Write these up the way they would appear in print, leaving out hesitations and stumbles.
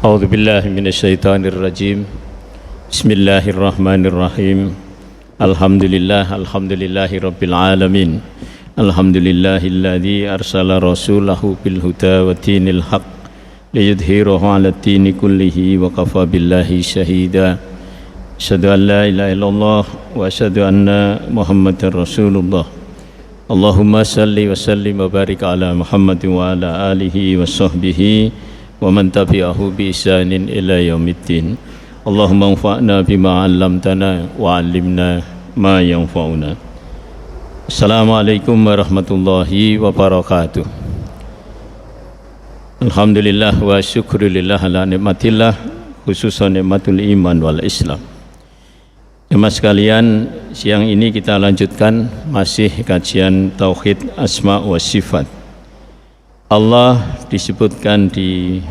A'udzu billahi minasyaitonir rajim. Bismillahirrahmanirrahim. Alhamdulillahi rabbil alamin. Alhamdulillahilladzi arsala rasulahu bil huda wa dinil haq liyudhhirahu 'alad dini kullihi wa kafa billahi syahida. Asyhadu an la ilaha illallah wa asyhadu anna Muhammadar Rasulullah. Allahumma salli wa sallim wa barik ala Muhammadin wa ala alihi wa sahbihi wa man tabi'ahu bi ihsanin ila yaumiddin. Allahumma anfa'na bima 'allamtana wa 'allimna ma yanfa'una. Assalamualaikum warahmatullahi wabarakatuh. Alhamdulillah wa syukurillah ala nikmatillah, khususan nikmatul iman wal Islam. Jemaah sekalian, siang ini kita lanjutkan masih kajian Tauhid Asma wa Sifat. Allah disebutkan di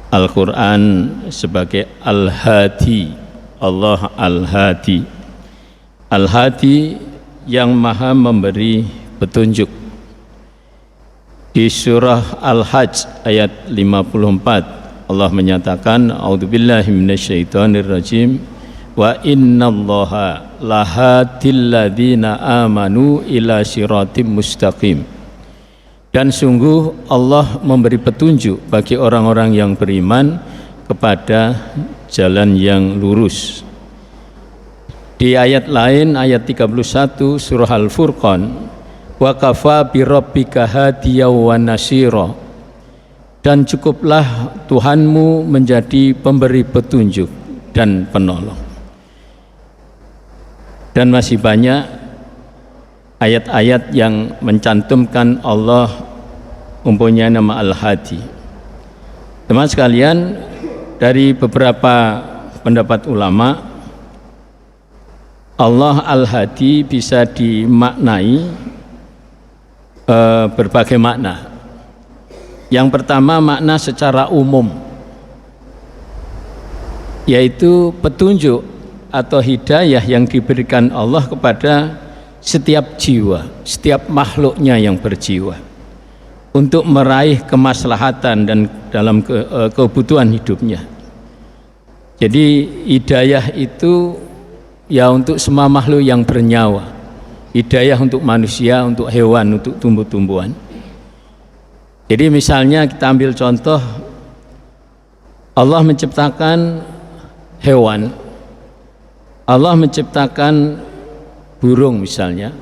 Al-Quran sebagai Al-Hadi. Allah Al-Hadi. Al-Hadi yang maha memberi petunjuk. Di surah Al-Hajj ayat 54 Allah menyatakan, A'udzubillahi minasyaitonirrajim, wa innallaha lahadil ladzina amanu ila siratim mustaqim. Dan sungguh Allah memberi petunjuk bagi orang-orang yang beriman kepada jalan yang lurus. Di ayat lain, ayat 31 surah Al-Furqan, wa kafa bi rabbika hadiyan wa nasira. Dan cukuplah Tuhanmu menjadi pemberi petunjuk dan penolong. Dan masih banyak ayat-ayat yang mencantumkan Allah mempunyai nama Al-Hadi. Teman sekalian, dari beberapa pendapat ulama, Allah Al-Hadi bisa dimaknai berbagai makna. Yang pertama, makna secara umum, yaitu petunjuk atau hidayah yang diberikan Allah kepada setiap jiwa, setiap makhluknya yang berjiwa, untuk meraih kemaslahatan dan dalam kebutuhan hidupnya. Jadi hidayah itu ya untuk semua makhluk yang bernyawa. Hidayah untuk manusia, untuk hewan, untuk tumbuh-tumbuhan. Jadi misalnya kita ambil contoh, Allah menciptakan hewan, Allah menciptakan burung misalnya.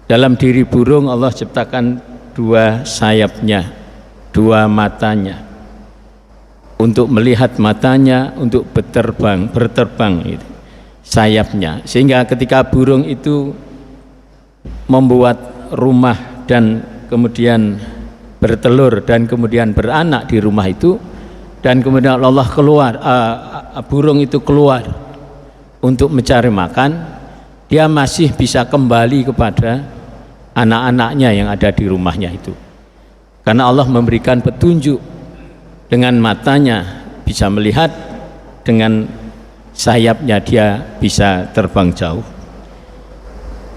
Dalam diri burung Allah ciptakan dua sayapnya, dua matanya, untuk melihat matanya, untuk berterbang gitu, sayapnya. Sehingga ketika burung itu membuat rumah dan kemudian bertelur dan kemudian beranak di rumah itu, dan kemudian Allah keluar, burung itu keluar untuk mencari makan, dia masih bisa kembali kepada anak-anaknya yang ada di rumahnya itu. Karena Allah memberikan petunjuk, dengan matanya bisa melihat, dengan sayapnya dia bisa terbang jauh.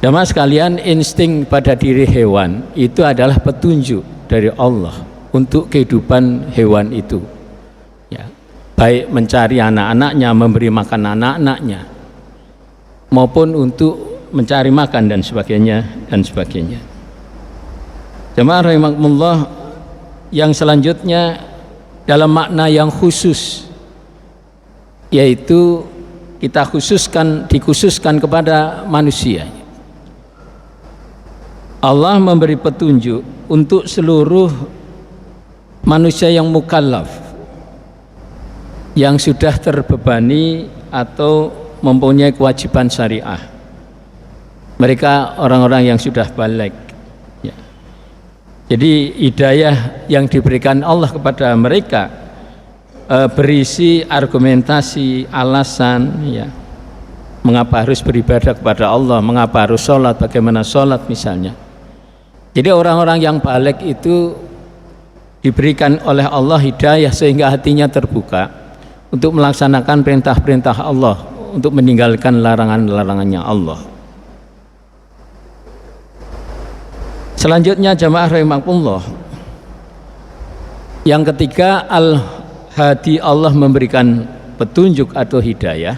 Jamaah sekalian, insting pada diri hewan itu adalah petunjuk dari Allah untuk kehidupan hewan itu, ya, baik mencari anak-anaknya, memberi makan anak-anaknya, maupun untuk mencari makan dan sebagainya dan sebagainya. Jemaah rahimakumullah, yang selanjutnya dalam makna yang khusus, yaitu kita dikhususkan kepada manusia. Allah memberi petunjuk untuk seluruh manusia yang mukallaf, yang sudah terbebani atau mempunyai kewajiban syariah. Mereka orang-orang yang sudah baligh, ya. Jadi hidayah yang diberikan Allah kepada mereka berisi argumentasi, alasan, ya, mengapa harus beribadah kepada Allah, mengapa harus sholat, bagaimana sholat misalnya. Jadi orang-orang yang baligh itu diberikan oleh Allah hidayah sehingga hatinya terbuka untuk melaksanakan perintah-perintah Allah, untuk meninggalkan larangan-larangannya Allah. Selanjutnya jamaah rahimakumullah, yang ketiga hadi Allah memberikan petunjuk atau hidayah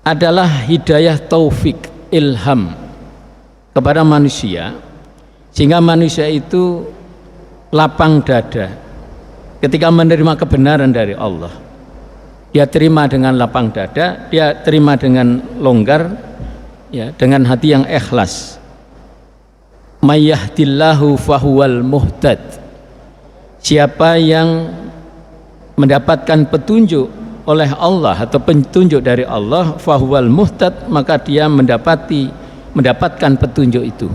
adalah hidayah taufik, ilham kepada manusia, sehingga manusia itu lapang dada ketika menerima kebenaran dari Allah. Dia terima dengan lapang dada, dia terima dengan longgar, ya, dengan hati yang ikhlas. May yahdillahu fahuwal muhtad. Siapa yang mendapatkan petunjuk oleh Allah atau petunjuk dari Allah, fahuwal muhtad, maka dia mendapatkan petunjuk itu.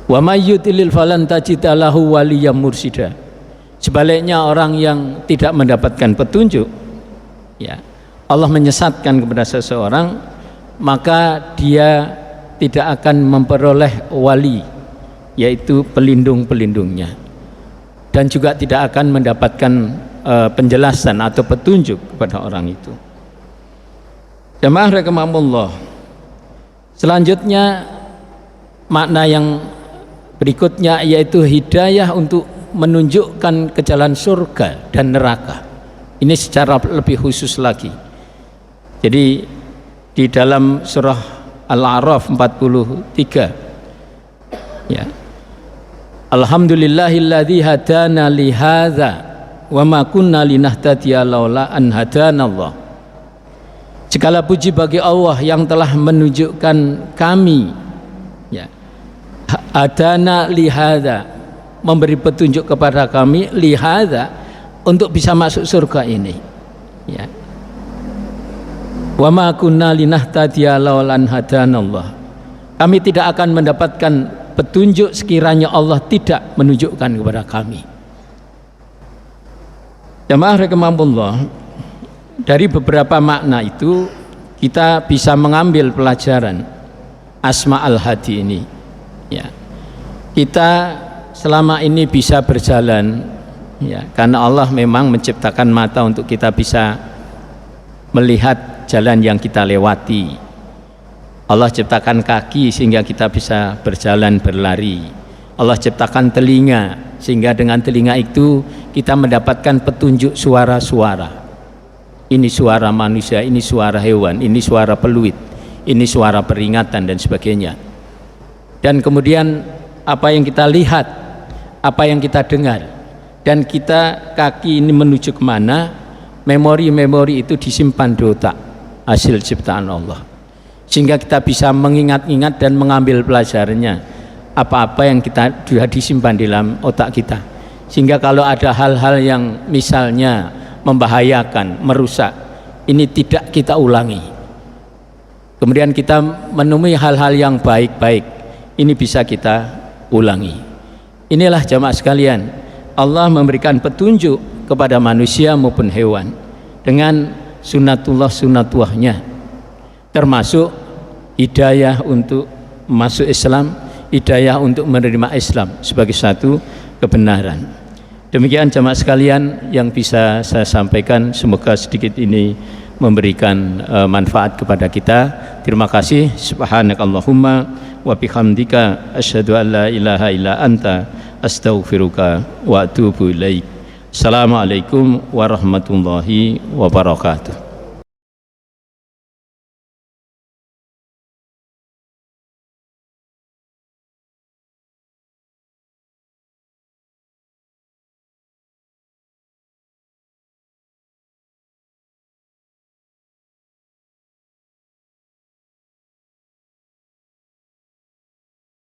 Wa may yudlil falan tajid lahu waliyyan mursida. Sebaliknya orang yang tidak mendapatkan petunjuk, ya, Allah menyesatkan kepada seseorang, maka dia tidak akan memperoleh wali, yaitu pelindung-pelindungnya, dan juga tidak akan mendapatkan penjelasan atau petunjuk kepada orang itu. Jamaah rahimakumullah. Selanjutnya makna yang berikutnya yaitu hidayah untuk menunjukkan ke jalan surga dan neraka. Ini secara lebih khusus lagi. Jadi di dalam surah Al-A'raf 43, ya, Alhamdulillahilladzi hadana li hadza wa ma kunna linahtadiya laula an hadanallah. Segala puji bagi Allah yang telah menunjukkan kami, ya, hadana li hadza, memberi petunjuk kepada kami, li hadza, untuk bisa masuk surga ini, ya. Wa ma kunna linahtadiya laula an hadanallah. Kami tidak akan mendapatkan petunjuk sekiranya Allah tidak menunjukkan kepada kami. Jamaah rahimakumullah, dari beberapa makna itu kita bisa mengambil pelajaran Asma al-Hadi ini, ya. Kita selama ini bisa berjalan, ya, karena Allah memang menciptakan mata untuk kita bisa melihat jalan yang kita lewati. Allah ciptakan kaki sehingga kita bisa berjalan, berlari. Allah ciptakan telinga sehingga dengan telinga itu kita mendapatkan petunjuk suara-suara. Ini suara manusia, ini suara hewan, ini suara peluit, ini suara peringatan dan sebagainya. Dan kemudian apa yang kita lihat, apa yang kita dengar, dan kita kaki ini menuju kemana, memori-memori itu disimpan di otak, hasil ciptaan Allah, sehingga kita bisa mengingat-ingat dan mengambil pelajarannya, apa-apa yang kita sudah disimpan di dalam otak kita, sehingga kalau ada hal-hal yang misalnya membahayakan, merusak, ini tidak kita ulangi. Kemudian kita menemui hal-hal yang baik-baik, ini bisa kita ulangi. Inilah jamaah sekalian, Allah memberikan petunjuk kepada manusia maupun hewan dengan sunnatullahnya, termasuk hidayah untuk masuk Islam, hidayah untuk menerima Islam sebagai satu kebenaran. Demikian jamaah sekalian yang bisa saya sampaikan, semoga sedikit ini memberikan manfaat kepada kita. Terima kasih. Subhanakallahumma wa bihamdika asyhadu an la ilaha illa anta astaghfiruka wa atubu ilaik. Assalamualaikum warahmatullahi wabarakatuh.